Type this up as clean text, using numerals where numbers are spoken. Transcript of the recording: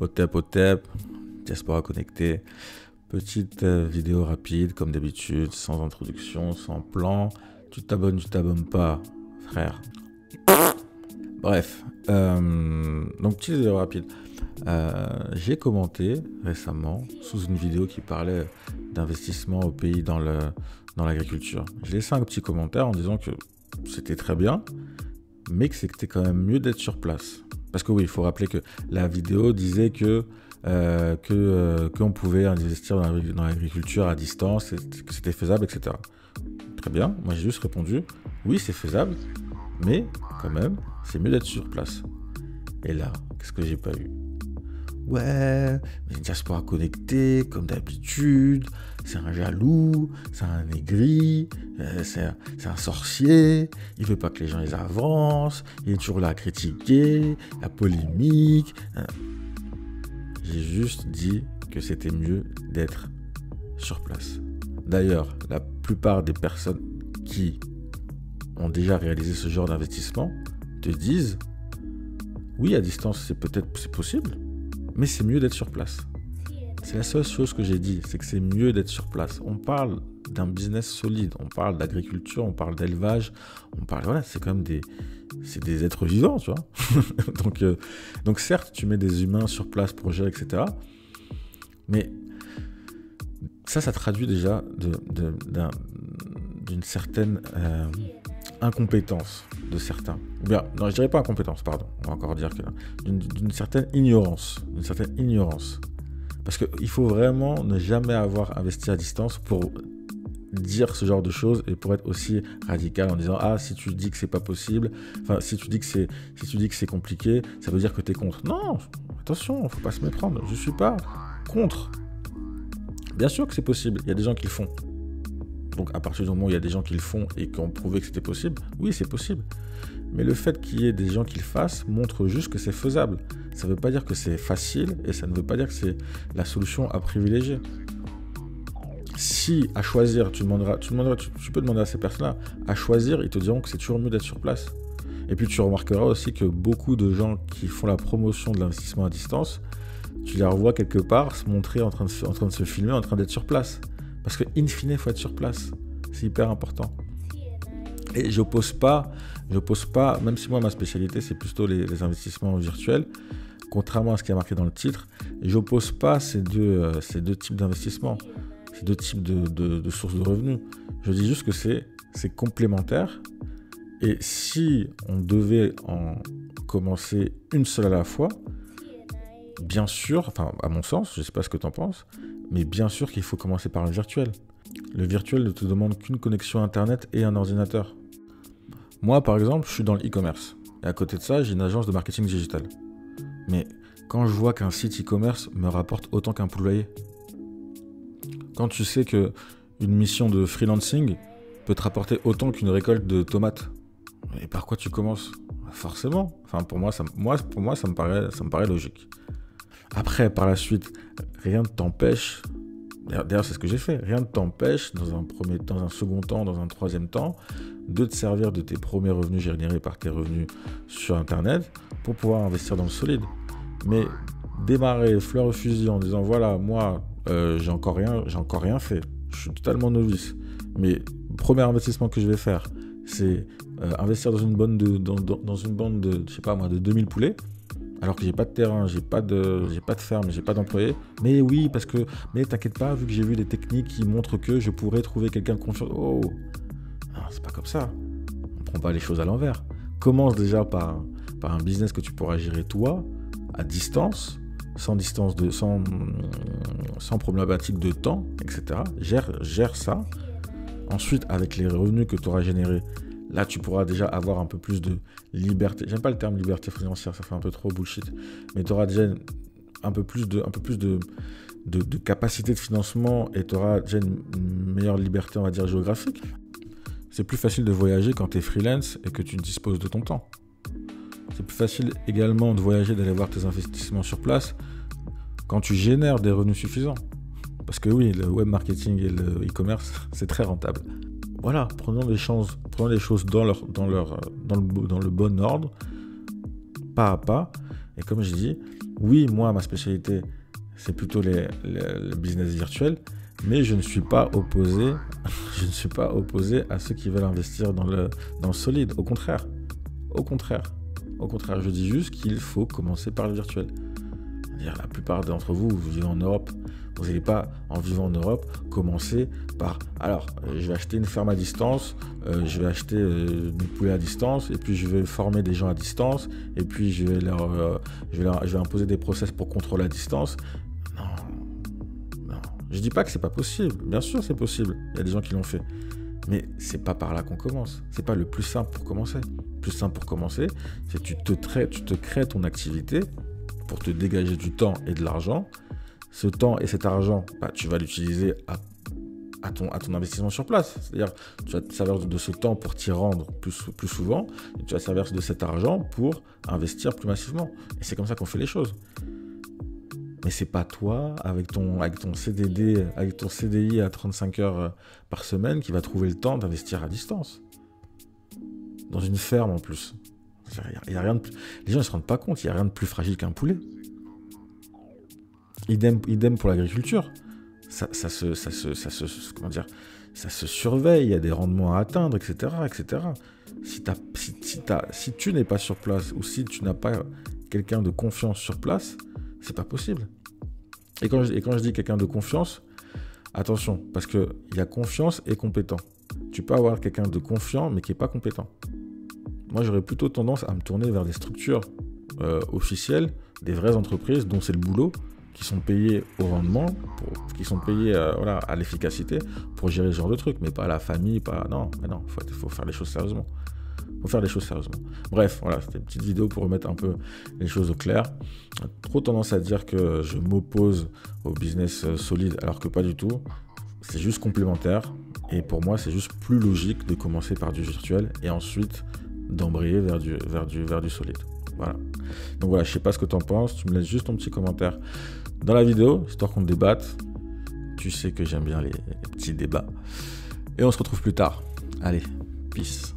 Otep, Diaspora Connectée. Petite vidéo rapide, comme d'habitude, sans introduction, sans plan. Tu t'abonnes pas, frère. Bref, donc petite vidéo rapide. J'ai commenté récemment sous une vidéo qui parlait d'investissement au pays dans l'agriculture. J'ai laissé un petit commentaire en disant que c'était très bien, mais que c'était quand même mieux d'être sur place. Parce que oui, il faut rappeler que la vidéo disait qu'on pouvait investir dans l'agriculture à distance, que c'était faisable, etc. Très bien, moi j'ai juste répondu, oui c'est faisable, mais quand même, c'est mieux d'être sur place. Et là, qu'est-ce que j'ai pas eu? Ouais, mais une diaspora connectée, comme d'habitude, c'est un jaloux, c'est un aigri, c'est un sorcier, il veut pas que les gens les avancent, il est toujours là à critiquer, la polémique. J'ai juste dit que c'était mieux d'être sur place. D'ailleurs, la plupart des personnes qui ont déjà réalisé ce genre d'investissement te disent oui, à distance, c'est possible, mais c'est mieux d'être sur place. C'est la seule chose que j'ai dit, c'est que c'est mieux d'être sur place. On parle d'un business solide, on parle d'agriculture, on parle d'élevage, on parle, voilà, c'est quand même c'est des êtres vivants, tu vois. donc certes, tu mets des humains sur place pour gérer, etc. Mais ça traduit déjà d'une certaine incompétence de certains. Ou bien, non, je dirais pas incompétence, pardon. On va encore dire que d'une certaine ignorance. Parce qu'il faut vraiment ne jamais avoir investi à distance pour dire ce genre de choses et pour être aussi radical en disant ah, si tu dis que c'est pas possible, enfin si tu dis que c'est compliqué, ça veut dire que tu es contre. Non, attention, faut pas se méprendre. Je suis pas contre. Bien sûr que c'est possible, il y a des gens qui le font. Donc à partir du moment où il y a des gens qui le font et qui ont prouvé que c'était possible, oui c'est possible. Mais le fait qu'il y ait des gens qui le fassent montre juste que c'est faisable. Ça ne veut pas dire que c'est facile et ça ne veut pas dire que c'est la solution à privilégier. Si à choisir, tu peux demander à ces personnes-là, à choisir, ils te diront que c'est toujours mieux d'être sur place. Et puis tu remarqueras aussi que beaucoup de gens qui font la promotion de l'investissement à distance, tu les revois quelque part se montrer en train de se filmer, en train d'être sur place. Parce que in fine, il faut être sur place. C'est hyper important. Et j'oppose pas, même si moi ma spécialité c'est plutôt les investissements virtuels, contrairement à ce qui est marqué dans le titre, j'oppose pas ces deux types d'investissements, ces deux types de sources de revenus. Je dis juste que c'est complémentaire. Et si on devait en commencer une seule à la fois, bien sûr, enfin à mon sens, je sais pas ce que tu en penses, mais bien sûr qu'il faut commencer par le virtuel. Le virtuel ne te demande qu'une connexion Internet et un ordinateur. Moi, par exemple, je suis dans le e-commerce. Et à côté de ça, j'ai une agence de marketing digital. Mais quand je vois qu'un site e-commerce me rapporte autant qu'un poulailler, quand tu sais qu'une mission de freelancing peut te rapporter autant qu'une récolte de tomates, et par quoi tu commences? Forcément. Enfin, pour moi, ça me paraît logique. Après, par la suite, rien ne t'empêche. D'ailleurs, c'est ce que j'ai fait. Rien ne t'empêche, dans un second temps, dans un troisième temps, de te servir de tes premiers revenus générés par tes revenus sur Internet pour pouvoir investir dans le solide. Mais démarrer fleur au fusil en disant voilà, moi, j'ai encore rien fait. Je suis totalement novice. Mais le premier investissement que je vais faire, c'est investir dans une bande de, je sais pas moi, de 2000 poulets. Alors que j'ai pas de terrain, j'ai pas de ferme, j'ai pas d'employé. Mais oui, mais t'inquiète pas, vu que j'ai vu des techniques qui montrent que je pourrais trouver quelqu'un de confiance. Oh, non, c'est pas comme ça. On prend pas les choses à l'envers. Commence déjà par un business que tu pourras gérer toi, à distance, sans problématique de temps, etc. Gère ça. Ensuite, avec les revenus que tu auras générés, là, tu pourras déjà avoir un peu plus de liberté. J'aime pas le terme liberté financière, ça fait un peu trop bullshit. Mais tu auras déjà un peu plus de capacité de financement et tu auras déjà une meilleure liberté, on va dire, géographique. C'est plus facile de voyager quand tu es freelance et que tu disposes de ton temps. C'est plus facile également de voyager, d'aller voir tes investissements sur place quand tu génères des revenus suffisants. Parce que oui, le web marketing et le e-commerce, c'est très rentable. Voilà, prenons les choses dans le bon ordre, pas à pas, Et comme je dis, oui, moi, ma spécialité, c'est plutôt le business virtuel, mais je ne suis pas opposé, à ceux qui veulent investir dans le solide. Au contraire, je dis juste qu'il faut commencer par le virtuel. La plupart d'entre vous, vous vivez en Europe, vous n'allez pas, en vivant en Europe, commencer par, alors, je vais acheter une ferme à distance, je vais acheter des poulets à distance, et puis je vais former des gens à distance, et puis je vais imposer des process pour contrôler à distance. Non. Je dis pas que c'est pas possible. Bien sûr, c'est possible. Il y a des gens qui l'ont fait. Mais c'est pas par là qu'on commence. C'est pas le plus simple pour commencer. Le plus simple pour commencer, c'est que tu te crées ton activité pour te dégager du temps et de l'argent. Ce temps et cet argent, tu vas l'utiliser à ton investissement sur place. C'est-à-dire, tu vas te servir de ce temps pour t'y rendre plus souvent, et tu vas te servir de cet argent pour investir plus massivement. Et c'est comme ça qu'on fait les choses. Mais c'est pas toi, avec ton CDD, avec ton CDI à 35 heures par semaine, qui va trouver le temps d'investir à distance. Dans une ferme en plus. Il y a rien de plus... Les gens ne se rendent pas compte, il n'y a rien de plus fragile qu'un poulet. Idem pour l'agriculture. Ça se surveille, il y a des rendements à atteindre, etc. Si tu n'es pas sur place, ou si tu n'as pas quelqu'un de confiance sur place, c'est pas possible. Et quand je dis quelqu'un de confiance, attention, parce qu'il y a confiance et compétent. Tu peux avoir quelqu'un de confiant, mais qui n'est pas compétent. Moi, j'aurais plutôt tendance à me tourner vers des structures officielles, des vraies entreprises dont c'est le boulot, qui sont payées au rendement, qui sont payées à l'efficacité pour gérer ce genre de trucs, mais pas à la famille, Non, faut faire les choses sérieusement. Bref, voilà, c'était une petite vidéo pour remettre un peu les choses au clair. Trop tendance à dire que je m'oppose au business solide, alors que pas du tout. C'est juste complémentaire. Et pour moi, c'est juste plus logique de commencer par du virtuel et ensuite d'embrayer vers du solide. Voilà. Donc voilà, je sais pas ce que tu en penses. Tu me laisses juste ton petit commentaire dans la vidéo, histoire qu'on débatte. Tu sais que j'aime bien les petits débats. Et on se retrouve plus tard. Allez, peace.